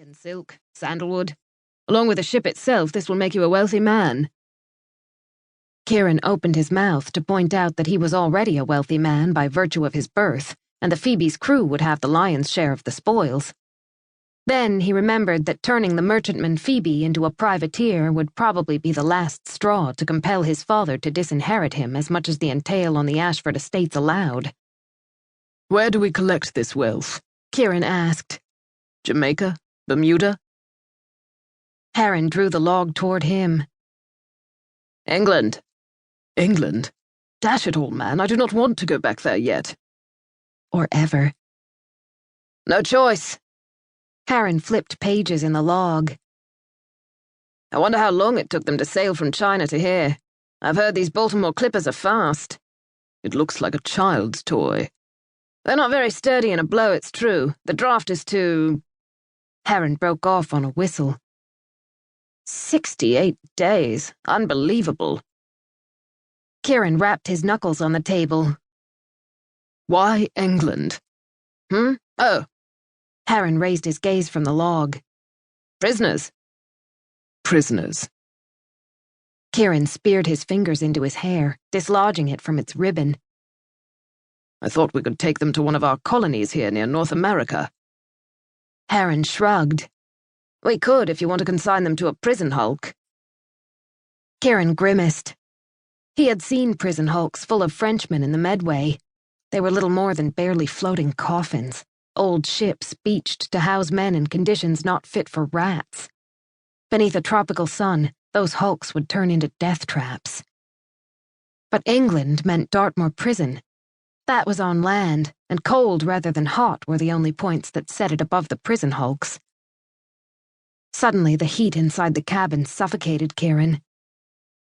and silk, sandalwood. Along with the ship itself, this will make you a wealthy man. Kieran opened his mouth to point out that he was already a wealthy man by virtue of his birth, and the Phoebe's crew would have the lion's share of the spoils. Then he remembered that turning the merchantman Phoebe into a privateer would probably be the last straw to compel his father to disinherit him as much as the entail on the Ashford estates allowed. "Where do we collect this wealth?" Kieran asked. "Jamaica? Bermuda?" Heron drew the log toward him. "England." "England? Dash it all, man, I do not want to go back there yet." Or ever. "No choice." Heron flipped pages in the log. "I wonder how long it took them to sail from China to here. I've heard these Baltimore clippers are fast." "It looks like a child's toy." "They're not very sturdy in a blow, it's true. The draft is too—" Heron broke off on a whistle. 68 days. Unbelievable. Kieran rapped his knuckles on the table. "Why England?" "Oh." Heron raised his gaze from the log. "Prisoners." "Prisoners." Kieran speared his fingers into his hair, dislodging it from its ribbon. "I thought we could take them to one of our colonies here near North America." Heron shrugged. "We could if you want to consign them to a prison hulk." Kieran grimaced. He had seen prison hulks full of Frenchmen in the Medway. They were little more than barely floating coffins, old ships beached to house men in conditions not fit for rats. Beneath a tropical sun, those hulks would turn into death traps. But England meant Dartmoor prison. That was on land, and cold rather than hot were the only points that set it above the prison hulks. Suddenly, the heat inside the cabin suffocated Kieran.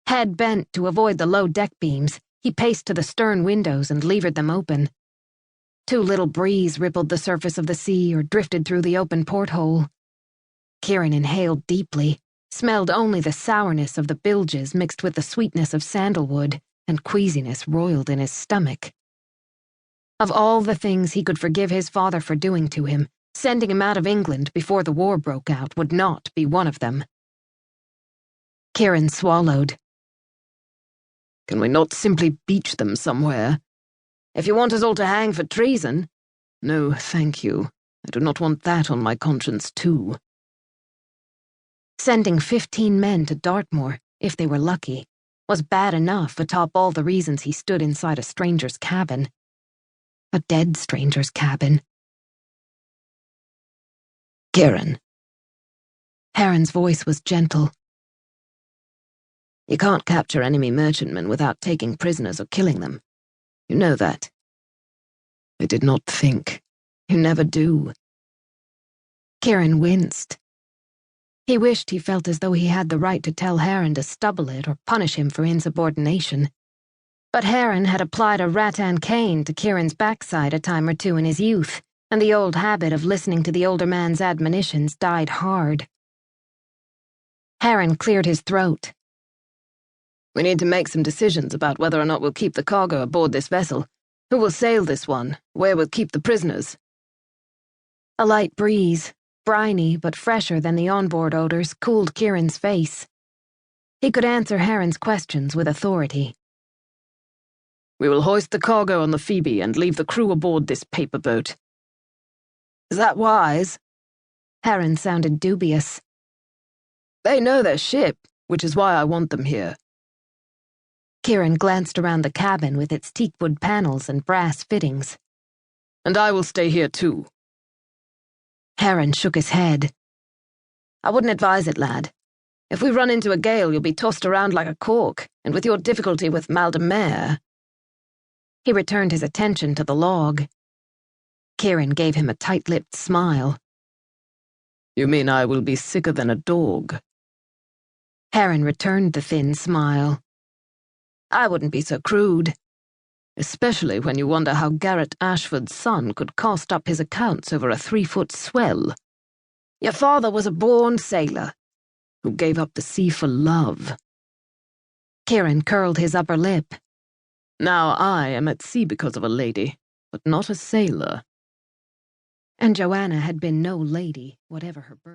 Head bent to avoid the low deck beams, he paced to the stern windows and levered them open. Too little breeze rippled the surface of the sea or drifted through the open porthole. Kieran inhaled deeply, smelled only the sourness of the bilges mixed with the sweetness of sandalwood, and queasiness roiled in his stomach. Of all the things he could forgive his father for doing to him, sending him out of England before the war broke out would not be one of them. Kieran swallowed. "Can we not simply beach them somewhere?" "If you want us all to hang for treason." "No, thank you. I do not want that on my conscience, too." Sending 15 men to Dartmoor, if they were lucky, was bad enough atop all the reasons he stood inside a stranger's cabin. A dead stranger's cabin. "Kieran." Heron's voice was gentle. "You can't capture enemy merchantmen without taking prisoners or killing them. You know that." "I did not think. You never do." Kieran winced. He wished he felt as though he had the right to tell Heron to stubble it or punish him for insubordination. But Heron had applied a rattan cane to Kieran's backside a time or two in his youth, and the old habit of listening to the older man's admonitions died hard. Heron cleared his throat. "We need to make some decisions about whether or not we'll keep the cargo aboard this vessel. Who will sail this one? Where we'll keep the prisoners?" A light breeze, briny but fresher than the onboard odors, cooled Kieran's face. He could answer Heron's questions with authority. "We will hoist the cargo on the Phoebe and leave the crew aboard this paper boat." "Is that wise?" Heron sounded dubious. "They know their ship, which is why I want them here." Kieran glanced around the cabin with its teakwood panels and brass fittings. "And I will stay here too." Heron shook his head. "I wouldn't advise it, lad. If we run into a gale, you'll be tossed around like a cork, and with your difficulty with mal de mer—" He returned his attention to the log. Kieran gave him a tight-lipped smile. "You mean I will be sicker than a dog?" Heron returned the thin smile. "I wouldn't be so crude. Especially when you wonder how Garrett Ashford's son could cast up his accounts over a 3-foot swell. Your father was a born sailor who gave up the sea for love." Kieran curled his upper lip. "Now I am at sea because of a lady, but not a sailor." And Joanna had been no lady, whatever her birth.